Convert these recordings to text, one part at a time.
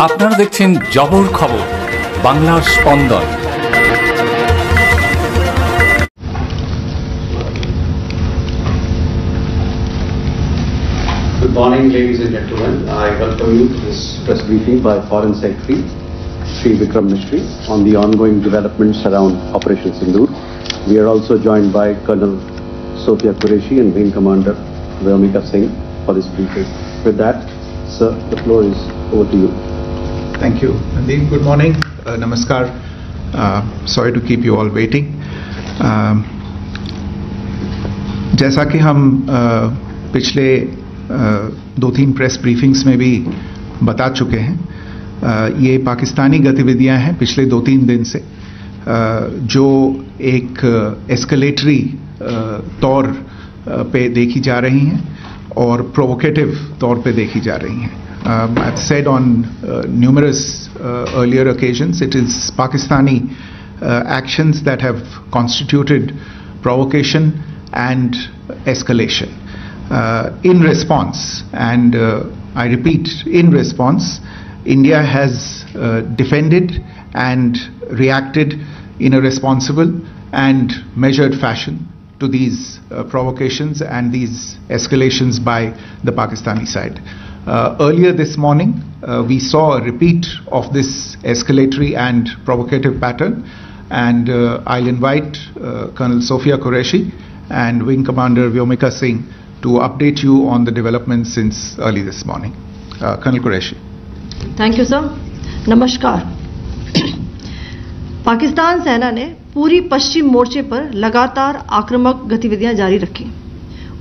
আপনারা দেখছেন জবর খবর, বাংলার স্পন্দন। Good morning, ladies and gentlemen. I welcome you to this press briefing by Foreign Secretary Sri Vikram Misri on the ongoing developments around Operation Sindoor. We are also joined by Colonel Sophia Qureshi and Wing Commander Vyomika Singh for this briefing. With that, sir, the floor is over to you. Thank you, Nandin. Good morning. Namaskar. Sorry to keep you all waiting. जैसा कि हम पिछले 2-3 press briefings में भी बता चुके हैं, ये पाकिस्तानी गतिविधियां हैं पिछले 2-3 दिन से, जो एक एस्केलेटरी तौर पे देखी जा रही हैं और प्रोवोकेटिव तौर पे देखी जा रही हैं. I've said on numerous earlier occasions, it is Pakistani actions that have constituted provocation and escalation. In response, and I repeat, in response, India has defended and reacted in a responsible and measured fashion to these provocations and these escalations by the Pakistani side. Earlier this morning, we saw a repeat of this escalatory and provocative pattern, and I'll invite Colonel Sophia Qureshi and Wing Commander Vyomika Singh to update you on the developments since early this morning. Colonel Qureshi. Thank you, sir. नमस्कार. पाकिस्तान सेना ने पूरी पश्चिम मोर्चे पर लगातार आक्रामक गतिविधियां जारी रखी.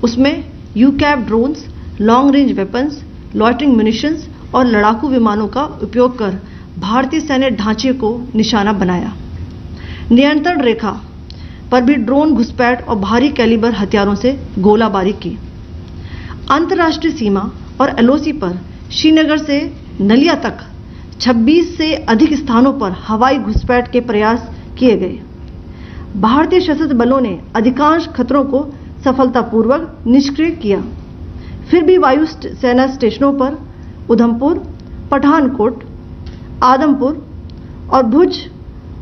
उसमें यूकैप drones, long range weapons, loitering munitions और लड़ाकू विमानों का उपयोग कर भारतीय सैन्य ढांचे को निशाना बनाया. नियंत्रण रेखा पर भी ड्रोन घुसपैठ और भारी कैलिबर हथियारों से गोलाबारी की. अंतर्राष्ट्रीय सीमा और एलओसी पर श्रीनगर से नलिया तक 26 से अधिक स्थानों पर हवाई घुसपैठ के प्रयास किए गए. भारतीय सशस्त्र बलों ने अधिकांश खतरों को सफलतापूर्वक निष्क्रिय किया. फिर भी वायु सेना स्टेशनों पर उधमपुर, पठानकोट, आदमपुर और भुज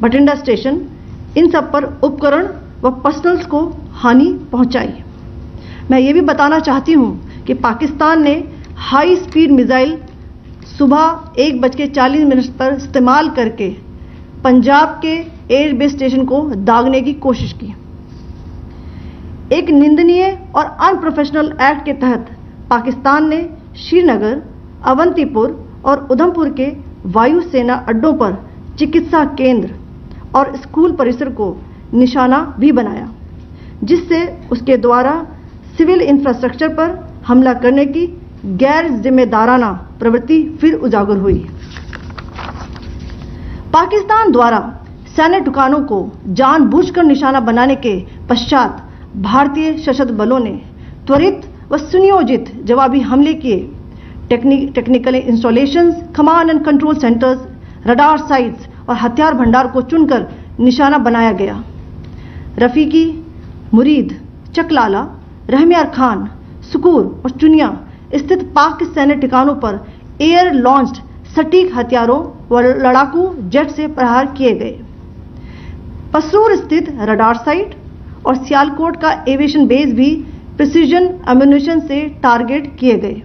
बठिंडा स्टेशन, इन सब पर उपकरण व पर्सनल्स को हानि पहुंचाई. मैं ये भी बताना चाहती हूं कि पाकिस्तान ने हाई स्पीड मिसाइल सुबह 1:40 पर इस्तेमाल करके पंजाब के एयरबेस स्टेशन को दागने की कोशिश की. एक निंदनीय और अनप्रोफेशनल एक्ट के तहत पाकिस्तान ने श्रीनगर, अवंतीपुर और उधमपुर के वायु सेना अड्डों पर चिकित्सा केंद्र और स्कूल परिसर को निशाना भी बनाया, जिससे उसके द्वारा सिविल इंफ्रास्ट्रक्चर पर हमला करने की गैर जिम्मेदाराना प्रवृत्ति फिर उजागर हुई. पाकिस्तान द्वारा सैन्य ठिकानों को जानबूझकर निशाना बनाने के पश्चात भारतीय सशस्त्र बलों ने त्वरित व सुनियोजित जवाबी हमले किए. Technical installations, command and control centres, radar sites और हथियार भंडार को चुनकर निशाना बनाया गया. रफीकी, मुरीद, चकलाला, रहमियार खान, सुकूर और चुनिया स्थित पाक सैन्य ठिकानों पर एयर लॉन्च्ड सटीक हथियारों व लड़ाकू जेट से प्रहार किए गए. पसरूर स्थित रडार साइट और सियालकोट का एविएशन बेस भी प्रिसीजन एम्यूनिशन से टारगेट किए गए.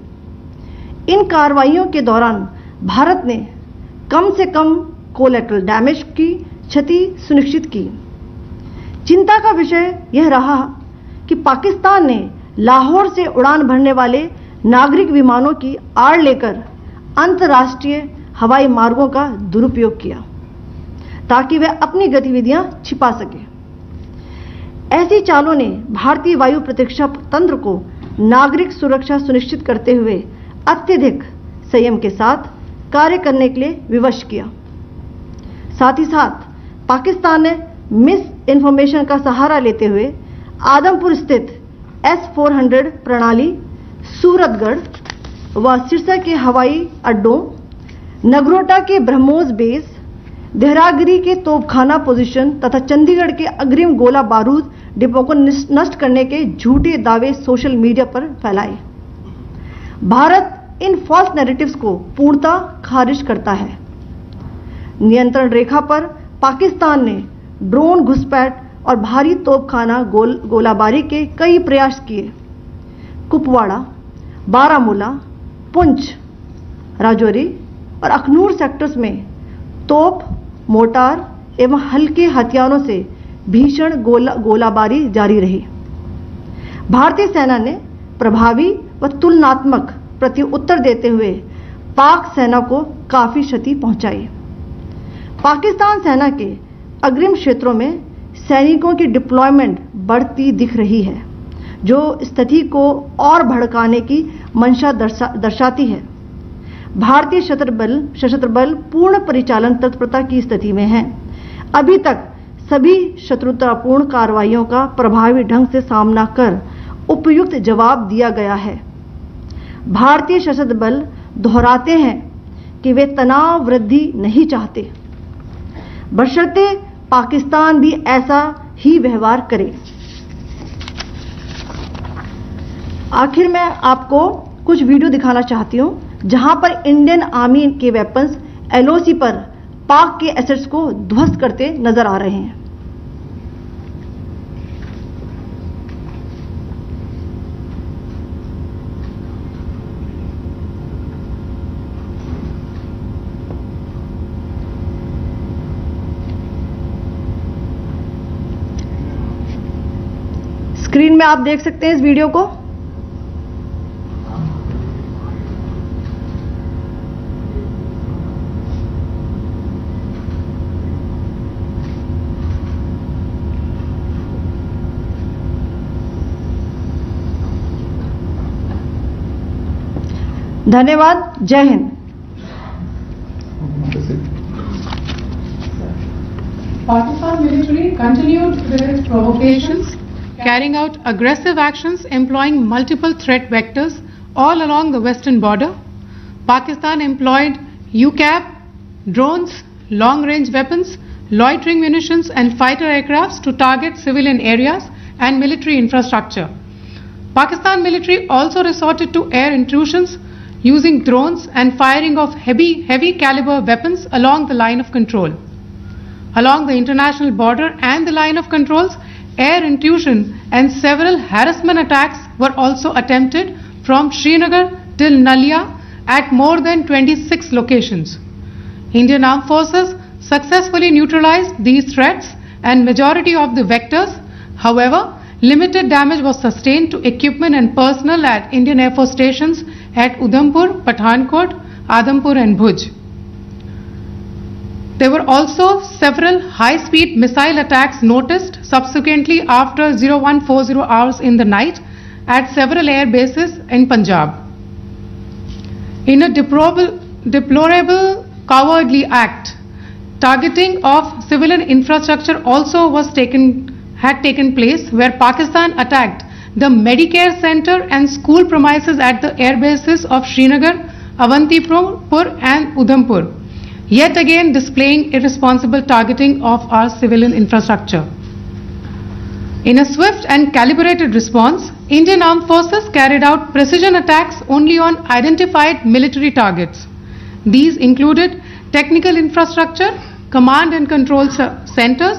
इन कार्रवाइयों के दौरान भारत ने कम से कम कोलैटरल डैमेज की क्षति सुनिश्चित की. चिंता का विषय यह रहा कि पाकिस्तान ने लाहौर से उड़ान भरने वाले नागरिक विमानों की आड़ लेकर अंतर्राष्ट्रीय हवाई मार्गों का दुरुपयोग किया ताकि वह अपनी गतिविधियां छिपा सके. ऐसी चालों ने भारतीय वायु प्रतिरक्षा तंत्र को नागरिक सुरक्षा सुनिश्चित करते हुए अत्यधिक संयम के साथ कार्य करने के लिए विवश किया. साथ ही साथ पाकिस्तान ने मिस इन्फॉर्मेशन का सहारा लेते हुए आदमपुर स्थित S-400 प्रणाली, सूरतगढ़ व सिरसा के हवाई अड्डों, नगरोटा के ब्रह्मोस बेस, देहरागिरी के तोपखाना पोजीशन तथा चंडीगढ़ के अग्रिम गोला बारूद डिपो को नष्ट करने के झूठे दावे सोशल मीडिया पर फैलाए. भारत इन फॉल्स नैरेटिव्स को पूर्णतः खारिज करता है। नियंत्रण रेखा पर पाकिस्तान ने ड्रोन घुसपैठ और भारी तोपखाना गोलाबारी के कई प्रयास किए। कुपवाड़ा, बारामूला, पुंछ, राजौरी और अखनूर सेक्टर्स में तोप, मोर्टार एवं हल्के हथियारों से भीषण गोलाबारी जारी रही। भारतीय सेना ने प्रभावी व तुलनात्मक प्रत्युत्तर देते हुए पाक सेना को काफी क्षति पहुंचाई। पाकिस्तान सेना के अग्रिम क्षेत्रों में सैनिकों की डिप्लॉयमेंट बढ़ती दिख रही है, जो स्थिति को और भड़काने की मंशा दर्शाती है। भारतीय सशस्त्र बल पूर्ण परिचालन तत्परता की स्थिति में है। अभी तक सभी शत्रुतापूर्ण कार्रवाइयों का प्रभावी ढंग से सामना कर उपयुक्त जवाब दिया गया है। भारतीय सशस्त्र बल दोहराते हैं कि वे तनाव वृद्धि नहीं चाहते, बशर्ते पाकिस्तान भी ऐसा ही व्यवहार करे। आखिर मैं आपको कुछ वीडियो दिखाना चाहती हूं, जहां पर इंडियन आर्मी के वेपन्स एलओसी पर पाक के एसेट्स को ध्वस्त करते नजर आ रहे हैं। स्क्रीन में आप देख सकते हैं इस वीडियो को। धन्यवाद। जय Hind. Pakistan military continued with its provocations, carrying out aggressive actions employing multiple threat vectors all along the western border. Pakistan employed UCAV, drones, long-range weapons, loitering munitions and fighter aircrafts to target civilian areas and military infrastructure. Pakistan military also resorted to air intrusions using drones and firing of heavy caliber weapons along the line of control. Along the international border and the line of controls, air intrusion and several harassment attacks were also attempted from Srinagar till Nalia at more than 26 locations. Indian Armed Forces successfully neutralized these threats and majority of the vectors. However, limited damage was sustained to equipment and personnel at Indian Air Force stations at Udhampur, Pathankot, Adampur and Bhuj. There were also several high-speed missile attacks noticed subsequently after 0140 hours in the night at several air bases in Punjab. In a deplorable cowardly act, targeting of civilian infrastructure also had taken place, where Pakistan attacked the Medicare Center and school premises at the air bases of Srinagar, Avantipur and Udhampur, yet again displaying irresponsible targeting of our civilian infrastructure. In a swift and calibrated response, Indian Armed Forces carried out precision attacks only on identified military targets. These included technical infrastructure, command and control centers,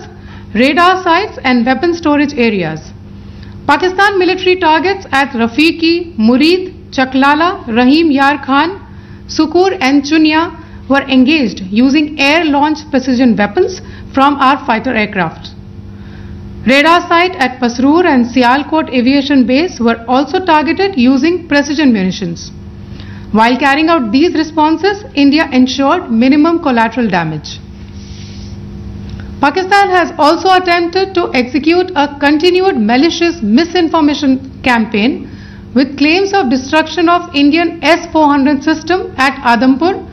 radar sites and weapon storage areas. Pakistan military targets at Rafiqi, Murid, Chaklala, Rahim Yar Khan, Sukur and Chunya were engaged using air-launched precision weapons from our fighter aircraft. Radar site at Pasroor and Sialkot Aviation Base were also targeted using precision munitions. While carrying out these responses, India ensured minimum collateral damage. Pakistan has also attempted to execute a continued malicious misinformation campaign with claims of destruction of Indian S-400 system at Adampur,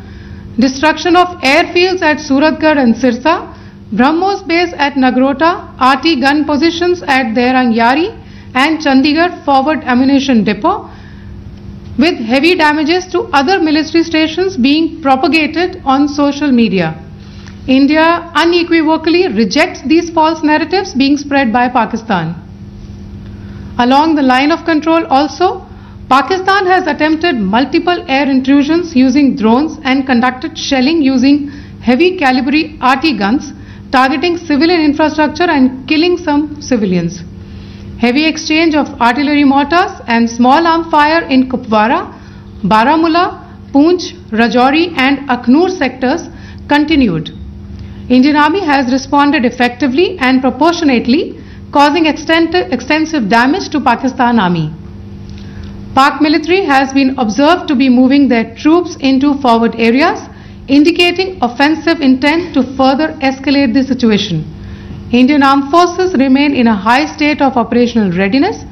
destruction of airfields at Suratgarh and Sirsa, BrahMos base at Nagrota, RT gun positions at Derang Yari and Chandigarh forward ammunition depot, with heavy damages to other military stations being propagated on social media. India unequivocally rejects these false narratives being spread by Pakistan. Along the line of control also, Pakistan has attempted multiple air intrusions using drones and conducted shelling using heavy caliber RT guns, targeting civilian infrastructure and killing some civilians. Heavy exchange of artillery mortars and small arm fire in Kupwara, Baramulla, Poonch, Rajouri and Akhnur sectors continued. Indian Army has responded effectively and proportionately, causing extensive damage to Pakistan Army. Pak military has been observed to be moving their troops into forward areas, indicating offensive intent to further escalate the situation. Indian Armed Forces remain in a high state of operational readiness.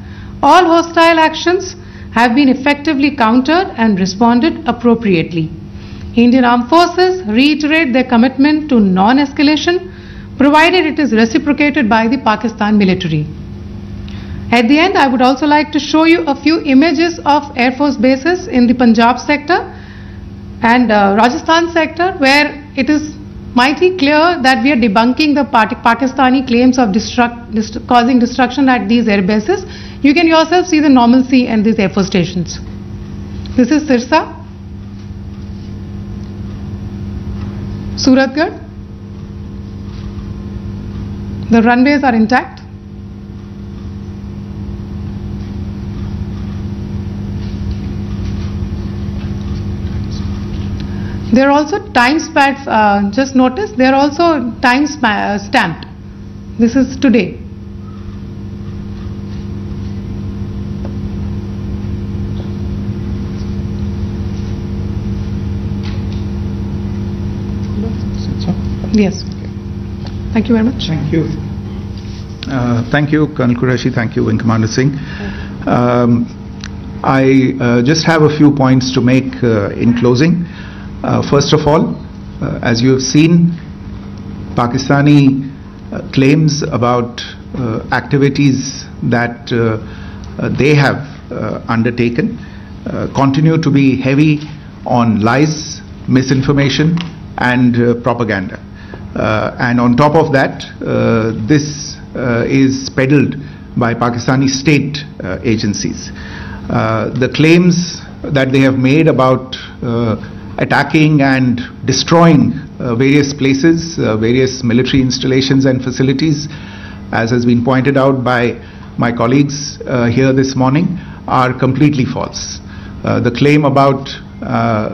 All hostile actions have been effectively countered and responded appropriately. Indian Armed Forces reiterate their commitment to non-escalation, provided it is reciprocated by the Pakistan military. At the end, I would also like to show you a few images of Air Force bases in the Punjab sector and Rajasthan sector, where it is mighty clear that we are debunking the Pakistani claims of causing destruction at these air bases. You can yourself see the normalcy in these Air Force stations. This is Sirsa, Suratgarh. The runways are intact. There are also time stamps, just notice, they are also time stamped. This is today. Yes. Thank you very much. Thank you. Thank you, Colonel Qureshi. Thank you, Wing Commander Singh. I just have a few points to make in closing. First of all, as you have seen, Pakistani claims about activities that they have undertaken continue to be heavy on lies, misinformation and propaganda. And on top of that, this is peddled by Pakistani state agencies. The claims that they have made about attacking and destroying various places, various military installations and facilities, as has been pointed out by my colleagues here this morning, are completely false. The claim about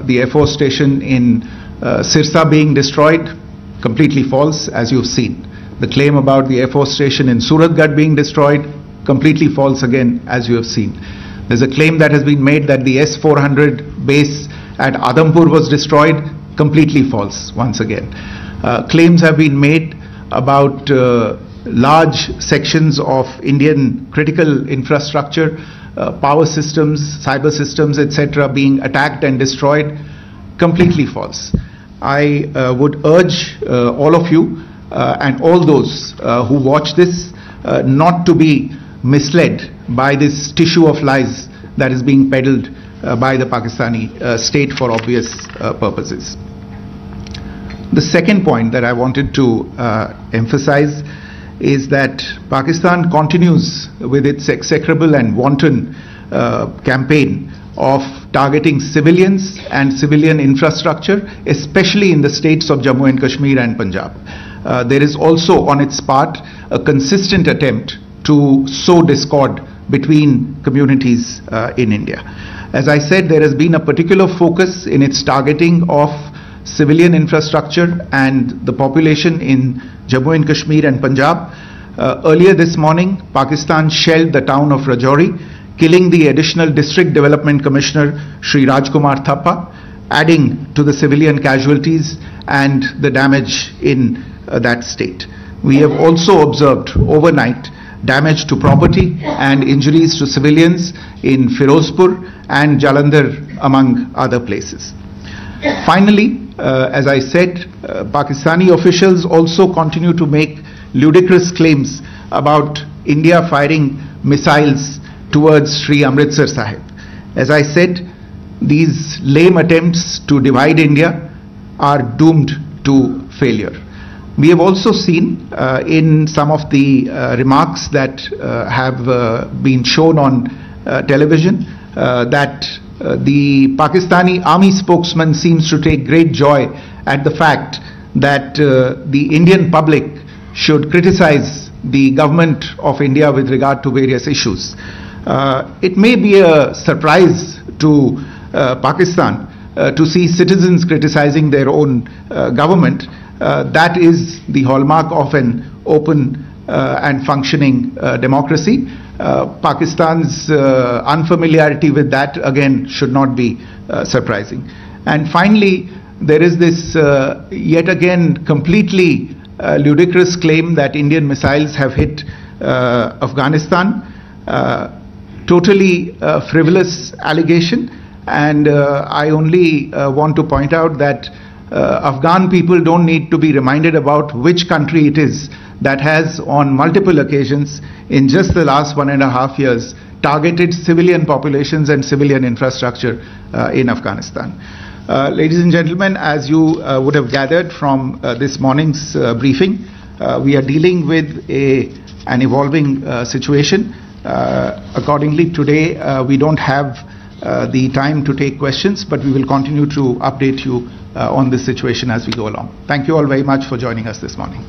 the Air Force station in Sirsa being destroyed, completely false, as you've seen. The claim about the Air Force station in Suratgarh being destroyed, completely false again, as you have seen. There's a claim that has been made that the S-400 base at Adampur was destroyed, completely false once again. Claims have been made about large sections of Indian critical infrastructure, power systems, cyber systems, etc. being attacked and destroyed, completely false. I would urge all of you and all those who watch this not to be misled by this tissue of lies that is being peddled by the Pakistani state for obvious purposes. The second point that I wanted to emphasize is that Pakistan continues with its execrable and wanton campaign of targeting civilians and civilian infrastructure, especially in the states of Jammu and Kashmir and Punjab. There is also on its part a consistent attempt to sow discord between communities in India. As I said, there has been a particular focus in its targeting of civilian infrastructure and the population in Jammu and Kashmir and Punjab. Earlier this morning, Pakistan shelled the town of Rajouri, killing the additional District Development Commissioner, Shri Rajkumar Thappa, adding to the civilian casualties and the damage in that state. We have also observed overnight damage to property and injuries to civilians in Firozpur and Jalandhar, among other places. Finally, as I said, Pakistani officials also continue to make ludicrous claims about India firing missiles towards Sri Amritsar Sahib. As I said, these lame attempts to divide India are doomed to failure. We have also seen in some of the remarks that have been shown on television that the Pakistani army spokesman seems to take great joy at the fact that the Indian public should criticize the government of India with regard to various issues. It may be a surprise to Pakistan to see citizens criticizing their own government. That is the hallmark of an open and functioning democracy. Pakistan's unfamiliarity with that again should not be surprising. And finally, there is this yet again completely ludicrous claim that Indian missiles have hit Afghanistan. Totally frivolous allegation, and I only want to point out that Afghan people don't need to be reminded about which country it is that has on multiple occasions in just the last 1.5 years targeted civilian populations and civilian infrastructure in Afghanistan. Ladies and gentlemen, as you would have gathered from this morning's briefing, we are dealing with an evolving situation. Accordingly, today we don't have the time to take questions, but we will continue to update you on this situation as we go along. Thank you all very much for joining us this morning.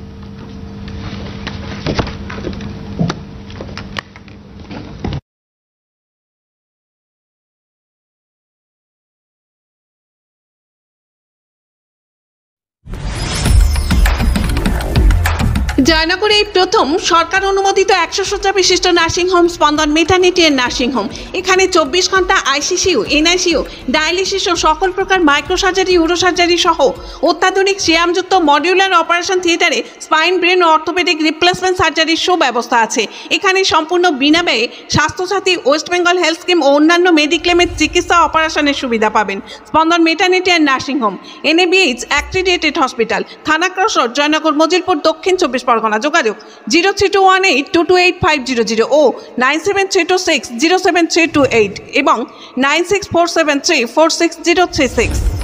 জয়নগরে এই প্রথম সরকার অনুমোদিত 100 শয্যা বিশিষ্ট nursing home স্পন্দন maternity and nursing home. এখানে 24 ঘন্টা ICCU, NICU, dialysis ও সকল প্রকার মাইক্রোসার্জারি, ইউরোসার্জারি সহ অত্যাধুনিক সিয়ামযুক্ত মডিউলার অপারেশন থিয়েটারে স্পাইন, ব্রেন ও অর্থোপেডিক রিপ্লেসমেন্ট সার্জারির সুব্যবস্থা আছে। এখানে সম্পূর্ণ বিনামূল্যে Swasthya Sathi, West Bengal health scheme ও অন্যান্য মেডিক্লেমের চিকিৎসা অপারেশনের সুবিধা পাবেন। Spandan maternity and nursing home, NABH accredited hospital, Thana cross road, Joynagar, Majilpur, Dakshin 24 Pargana. যোগাযোগ 0321822850 ও 9732607328 এবং 9647346036।